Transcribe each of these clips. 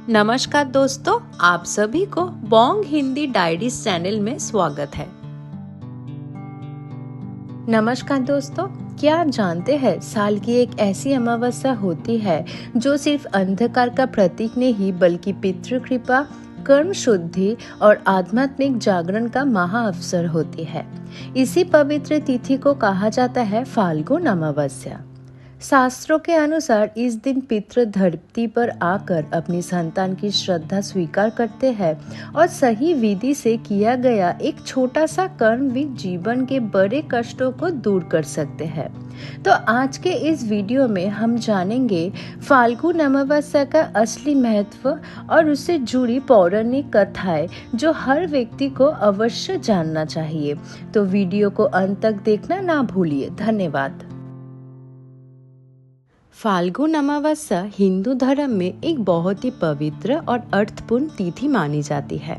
नमस्कार दोस्तों, आप सभी को बोंग हिंदी डायरीज चैनल में स्वागत है। नमस्कार दोस्तों, क्या आप जानते हैं साल की एक ऐसी अमावस्या होती है जो सिर्फ अंधकार का प्रतीक नहीं बल्कि पितृ कृपा, कर्म शुद्धि और आध्यात्मिक जागरण का महा अवसर होती है। इसी पवित्र तिथि को कहा जाता है फाल्गुन अमावस्या। शास्त्रों के अनुसार इस दिन पितृ धरती पर आकर अपनी संतान की श्रद्धा स्वीकार करते हैं और सही विधि से किया गया एक छोटा सा कर्म भी जीवन के बड़े कष्टों को दूर कर सकते हैं। तो आज के इस वीडियो में हम जानेंगे फाल्गुन अमावस्या का असली महत्व और उससे जुड़ी पौराणिक कथाएं जो हर व्यक्ति को अवश्य जानना चाहिए। तो वीडियो को अंत तक देखना ना भूलिए। धन्यवाद। फाल्गुन अमावस्या हिंदू धर्म में एक बहुत ही पवित्र और अर्थपूर्ण तिथि मानी जाती है।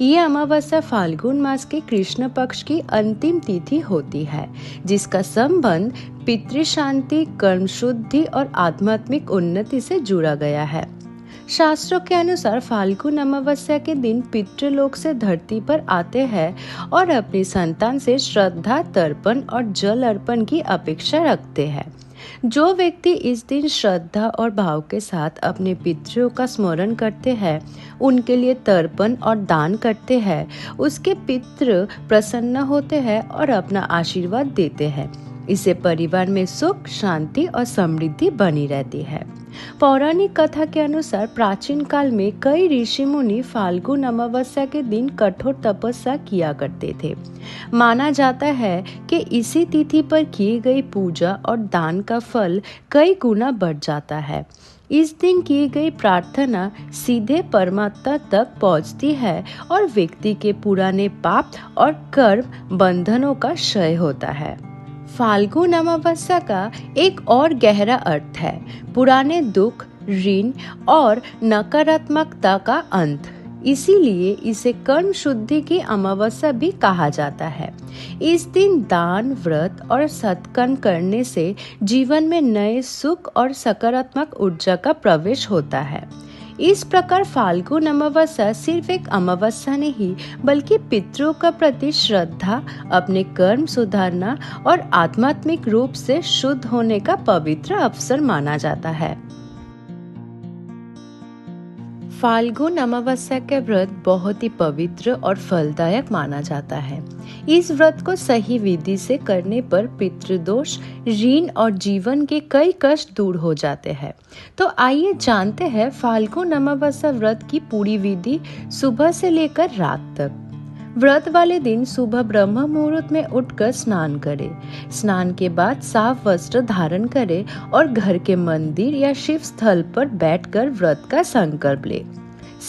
ये अमावस्या फाल्गुन मास के कृष्ण पक्ष की अंतिम तिथि होती है, जिसका संबंध पितृ शांति, कर्म शुद्धि और आध्यात्मिक उन्नति से जुड़ा गया है। शास्त्रों के अनुसार फाल्गुन अमावस्या के दिन पितृलोक से धरती पर आते हैं और अपनी संतान से श्रद्धा, तर्पण और जल अर्पण की अपेक्षा रखते हैं। जो व्यक्ति इस दिन श्रद्धा और भाव के साथ अपने पितरों का स्मरण करते हैं, उनके लिए तर्पण और दान करते हैं, उसके पितृ प्रसन्न होते हैं और अपना आशीर्वाद देते हैं। इससे परिवार में सुख, शांति और समृद्धि बनी रहती है। पौराणिक कथा के अनुसार प्राचीन काल में कई ऋषि मुनि फाल्गुन अमावस्या के दिन कठोर तपस्या किया करते थे। माना जाता है कि इसी तिथि पर की गई पूजा और दान का फल कई गुना बढ़ जाता है। इस दिन की गई प्रार्थना सीधे परमात्मा तक पहुंचती है और व्यक्ति के पुराने पाप और कर्म बंधनों का क्षय होता है। फाल्गुन अमावस्या का एक और गहरा अर्थ है पुराने दुख, ऋण और नकारात्मकता का अंत। इसीलिए इसे कर्म शुद्धि की अमावस्या भी कहा जाता है। इस दिन दान, व्रत और सत्कर्म करने से जीवन में नए सुख और सकारात्मक ऊर्जा का प्रवेश होता है। इस प्रकार फाल्गुन अमावस्या सिर्फ एक अमावस्या नहीं बल्कि पितरों का प्रति श्रद्धा, अपने कर्म सुधारना और आध्यात्मिक रूप से शुद्ध होने का पवित्र अवसर माना जाता है। फाल्गुन अमावस्या के व्रत बहुत ही पवित्र और फलदायक माना जाता है। इस व्रत को सही विधि से करने पर पितृदोष, ऋण और जीवन के कई कष्ट दूर हो जाते हैं। तो आइए जानते हैं फाल्गुन अमावस्या व्रत की पूरी विधि सुबह से लेकर रात तक। व्रत वाले दिन सुबह ब्रह्म मुहूर्त में उठकर स्नान करें। स्नान के बाद साफ वस्त्र धारण करें और घर के मंदिर या शिव स्थल पर बैठकर व्रत का संकल्प ले।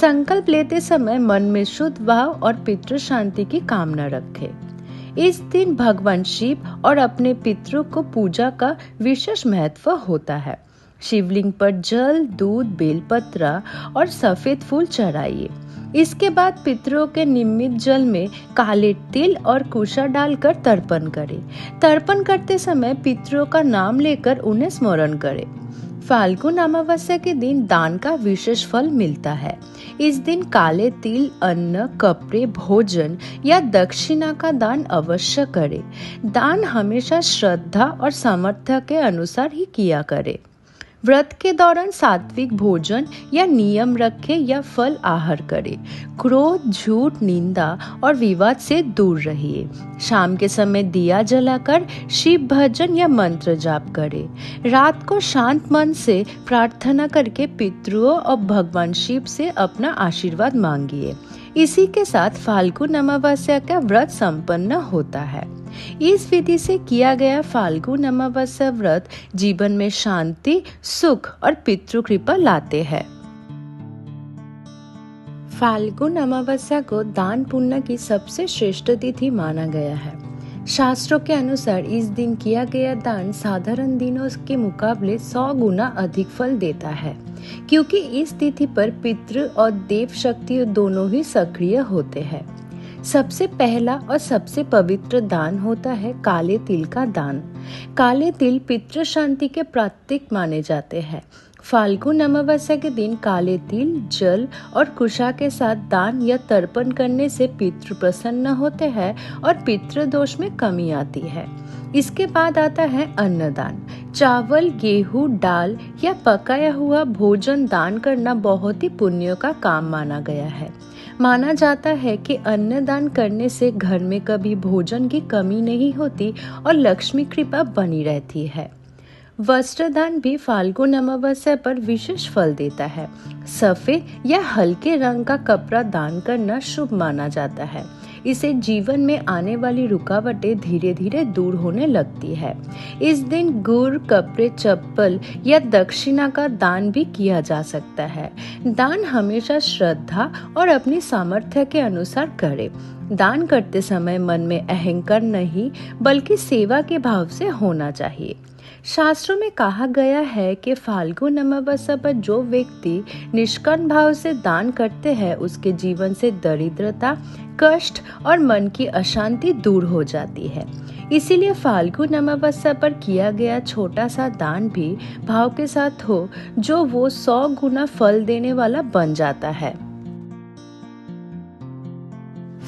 संकल्प लेते समय मन में शुद्ध भाव और पितृ शांति की कामना रखें। इस दिन भगवान शिव और अपने पितरों को पूजा का विशेष महत्व होता है। शिवलिंग पर जल, दूध, बेलपत्र और सफेद फूल चढ़ाइए। इसके बाद पितरों के निमित्त जल में काले तिल और कुशा डालकर तर्पण करें। तर्पण करते समय पितरों का नाम लेकर उन्हें स्मरण करें। फाल्गुन अमावस्या के दिन दान का विशेष फल मिलता है। इस दिन काले तिल, अन्न, कपड़े, भोजन या दक्षिणा का दान अवश्य करें। दान हमेशा श्रद्धा और सामर्थ्य के अनुसार ही किया करें। व्रत के दौरान सात्विक भोजन या नियम रखें या फल आहार करें। क्रोध, झूठ, निंदा और विवाद से दूर रहिए। शाम के समय दिया जलाकर शिव भजन या मंत्र जाप करें। रात को शांत मन से प्रार्थना करके पितरों और भगवान शिव से अपना आशीर्वाद मांगिए। इसी के साथ फाल्गुन अमावस्या का व्रत संपन्न होता है। इस विधि से किया गया फाल्गुन अमावस्या व्रत जीवन में शांति, सुख और पितृ कृपा लाते हैं। फाल्गुन अमावस्या को दान पुण्य की सबसे श्रेष्ठ तिथि माना गया है। शास्त्रों के अनुसार इस दिन किया गया दान साधारण दिनों के मुकाबले 100 गुना अधिक फल देता है, क्योंकि इस तिथि पर पितृ और देव शक्ति दोनों ही सक्रिय होते हैं। सबसे पहला और सबसे पवित्र दान होता है काले तिल का दान। काले तिल पितृ शांति के प्रतीक माने जाते हैं। फाल्गुन अमावस्या के दिन काले तिल, जल और कुशा के साथ दान या तर्पण करने से पितृ प्रसन्न होते हैं और पितृ दोष में कमी आती है। इसके बाद आता है अन्नदान। चावल, गेहूं, दाल या पकाया हुआ भोजन दान करना बहुत ही पुण्य का काम माना गया है। माना जाता है कि अन्नदान करने से घर में कभी भोजन की कमी नहीं होती और लक्ष्मी कृपा बनी रहती है। वस्त्रदान भी फाल्गुन अमावस्या पर विशेष फल देता है। सफेद या हल्के रंग का कपड़ा दान करना शुभ माना जाता है। इसे जीवन में आने वाली रुकावटें धीरे धीरे दूर होने लगती है। इस दिन गुड़, कपड़े, चप्पल या दक्षिणा का दान भी किया जा सकता है। दान हमेशा श्रद्धा और अपनी सामर्थ्य के अनुसार करें। दान करते समय मन में अहंकार नहीं बल्कि सेवा के भाव से होना चाहिए। शास्त्रों में कहा गया है कि फाल्गुन अमावस्या पर जो व्यक्ति निष्काम भाव से दान करते हैं उसके जीवन से दरिद्रता, कष्ट और मन की अशांति दूर हो जाती है। इसीलिए फाल्गुन अमावस्या पर किया गया छोटा सा दान भी भाव के साथ हो जो वो 100 गुना फल देने वाला बन जाता है।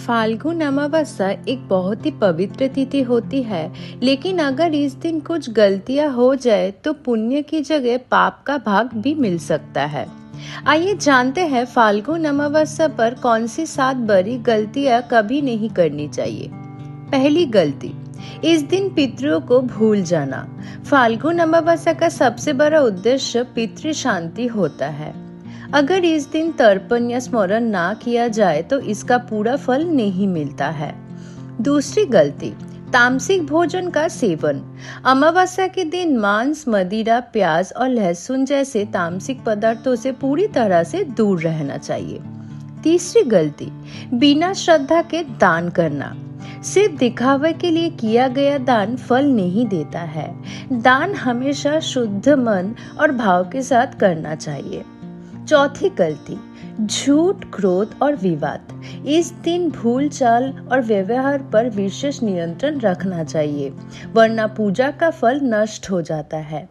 फाल्गुन अमावस्या एक बहुत ही पवित्र तिथि होती है, लेकिन अगर इस दिन कुछ गलतियां हो जाए तो पुण्य की जगह पाप का भाग भी मिल सकता है। आइए जानते हैं फाल्गुन अमावस्या पर कौन सी 7 बड़ी गलतियां कभी नहीं करनी चाहिए। पहली गलती, इस दिन पितरों को भूल जाना। फाल्गुन अमावस्या का सबसे बड़ा उद्देश्य पितृ शांति होता है। अगर इस दिन तर्पण या स्मरण ना किया जाए तो इसका पूरा फल नहीं मिलता है। दूसरी गलती, तामसिक भोजन का सेवन। अमावस्या के दिन मांस, मदिरा, प्याज और लहसुन जैसे तामसिक पदार्थों से पूरी तरह से दूर रहना चाहिए। तीसरी गलती, बिना श्रद्धा के दान करना। सिर्फ दिखावे के लिए किया गया दान फल नहीं देता है। दान हमेशा शुद्ध मन और भाव के साथ करना चाहिए। चौथी गलती, झूठ, क्रोध और विवाद। इस दिन भूल चाल और व्यवहार पर विशेष नियंत्रण रखना चाहिए, वरना पूजा का फल नष्ट हो जाता है।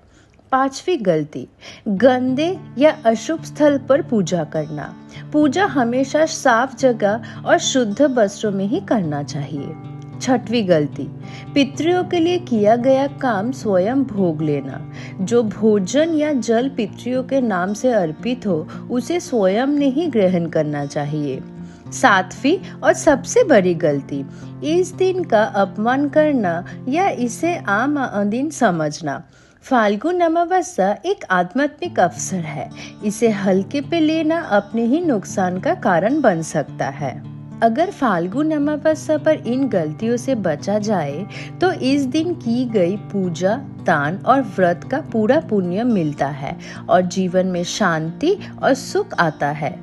पांचवी गलती, गंदे या अशुभ स्थल पर पूजा करना। पूजा हमेशा साफ जगह और शुद्ध वस्त्रों में ही करना चाहिए। छठवीं गलती, पितरों के लिए किया गया काम स्वयं भोग लेना। जो भोजन या जल पितरों के नाम से अर्पित हो उसे स्वयं नहीं ग्रहण करना चाहिए। सातवीं और सबसे बड़ी गलती, इस दिन का अपमान करना या इसे आम दिन समझना। फाल्गुन अमावस्या एक आध्यात्मिक अवसर है, इसे हल्के पे लेना अपने ही नुकसान का कारण बन सकता है। अगर फाल्गुन अमावस्या पर इन गलतियों से बचा जाए तो इस दिन की गई पूजा, दान और व्रत का पूरा पुण्य मिलता है और जीवन में शांति और सुख आता है।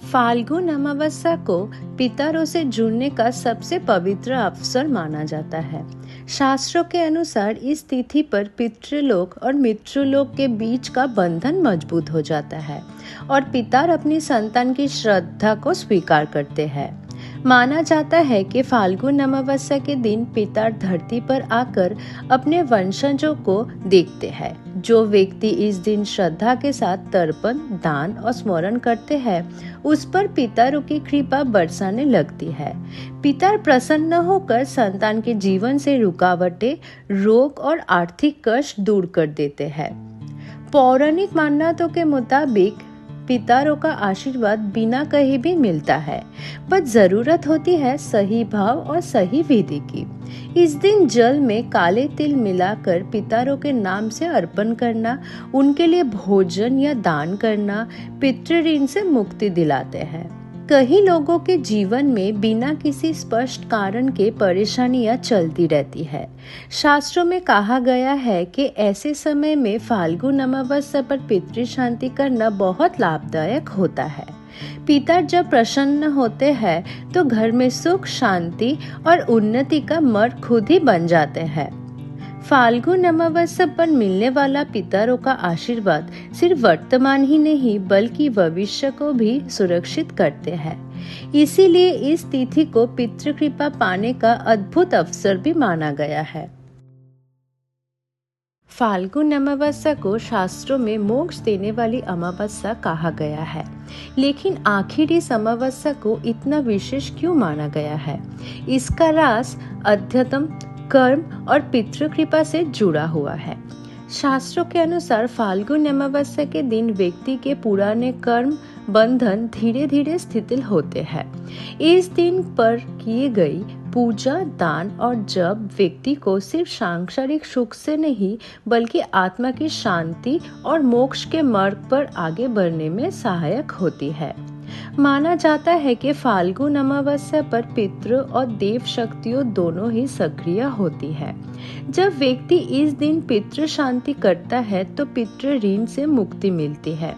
फाल्गुन अमावस्या को पितरों से जुड़ने का सबसे पवित्र अवसर माना जाता है। शास्त्रों के अनुसार इस तिथि पर पितृलोक और मित्रलोक के बीच का बंधन मजबूत हो जाता है और पितर अपनी संतान की श्रद्धा को स्वीकार करते हैं। माना जाता है कि फाल्गुन अमावस्या के दिन पितर धरती पर आकर अपने वंशजों को देखते हैं। जो व्यक्ति इस दिन श्रद्धा के साथ तर्पण, दान और स्मरण करते हैं उस पर पितरों की कृपा बरसाने लगती है। पितर प्रसन्न होकर संतान के जीवन से रुकावटें, रोग और आर्थिक कष्ट दूर कर देते हैं। पौराणिक मान्यताओं के मुताबिक पितरों का आशीर्वाद बिना कहे भी मिलता है, बस जरूरत होती है सही भाव और सही विधि की। इस दिन जल में काले तिल मिलाकर पितरों के नाम से अर्पण करना, उनके लिए भोजन या दान करना पितृ ऋण से मुक्ति दिलाते हैं। कई लोगों के जीवन में बिना किसी स्पष्ट कारण के परेशानियां चलती रहती है। शास्त्रों में कहा गया है कि ऐसे समय में फाल्गुन अमावस्या पर पितृ शांति करना बहुत लाभदायक होता है। पितर जब प्रसन्न होते हैं तो घर में सुख, शांति और उन्नति का मार्ग खुद ही बन जाते हैं। फाल्गुन अमावस्या पर मिलने वाला पितरों का आशीर्वाद सिर्फ वर्तमान ही नहीं बल्कि भविष्य को भी सुरक्षित करते हैं। इसीलिए इस तिथि को पितृ कृपा पाने का अद्भुत अवसर भी माना गया है। फाल्गुन अमावस्या को शास्त्रों में मोक्ष देने वाली अमावस्या कहा गया है, लेकिन आखिर इस अमावस्या को इतना विशेष क्यों माना गया है? इसका राज अध्यात्म, कर्म और पितृकृपा से जुड़ा हुआ है। शास्त्रों के अनुसार फाल्गुन अमावस्या के दिन व्यक्ति के पुराने कर्म बंधन धीरे धीरे शिथिल होते हैं। इस दिन पर किए गई पूजा, दान और जप व्यक्ति को सिर्फ सांसारिक सुख से नहीं बल्कि आत्मा की शांति और मोक्ष के मार्ग पर आगे बढ़ने में सहायक होती है। माना जाता है कि फाल्गुन अमावस्या पर पितृ और देव शक्तियों दोनों ही सक्रिय होती है। जब व्यक्ति इस दिन पितृ शांति करता है तो पितृ ऋण से मुक्ति मिलती है।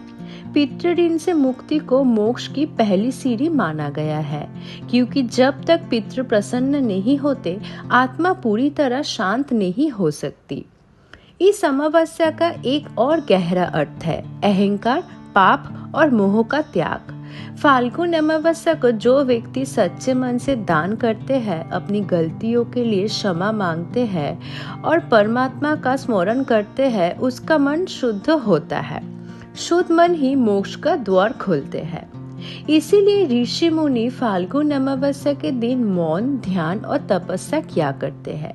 पितृ ऋण से मुक्ति को मोक्ष की पहली सीढ़ी माना गया है, क्योंकि जब तक पितृ प्रसन्न नहीं होते आत्मा पूरी तरह शांत नहीं हो सकती। इस अमावस्या का एक और गहरा अर्थ है अहंकार, पाप और मोह का त्याग। फाल्गुन अमावस्या को जो व्यक्ति सच्चे मन से दान करते हैं, अपनी गलतियों के लिए क्षमा मांगते हैं और परमात्मा का स्मरण करते हैं, उसका मन शुद्ध होता है। शुद्ध मन ही मोक्ष का द्वार खोलते हैं। इसीलिए ऋषि मुनि फाल्गुन अमावस्या के दिन मौन, ध्यान और तपस्या किया करते हैं।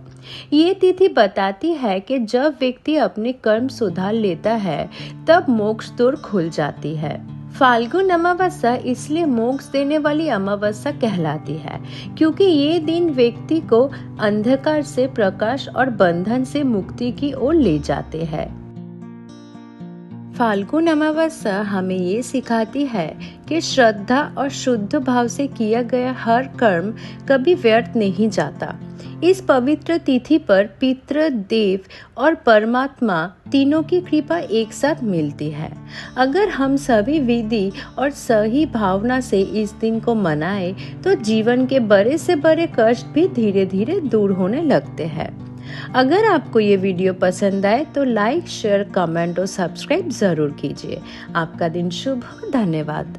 ये तिथि बताती है कि जब व्यक्ति अपने कर्म सुधार लेता है तब मोक्ष द्वार खुल जाती है। फाल्गुन अमावस्या इसलिए मोक्ष देने वाली अमावस्या कहलाती है, क्योंकि ये दिन व्यक्ति को अंधकार से प्रकाश और बंधन से मुक्ति की ओर ले जाते हैं। फाल्गुन अमावस्या हमें ये सिखाती है कि श्रद्धा और शुद्ध भाव से किया गया हर कर्म कभी व्यर्थ नहीं जाता। इस पवित्र तिथि पर पितृ, देव और परमात्मा तीनों की कृपा एक साथ मिलती है। अगर हम सभी विधि और सही भावना से इस दिन को मनाएं, तो जीवन के बड़े से बड़े कष्ट भी धीरे धीरे दूर होने लगते हैं। अगर आपको ये वीडियो पसंद आए तो लाइक, शेयर, कमेंट और सब्सक्राइब जरूर कीजिए। आपका दिन शुभ हो। धन्यवाद।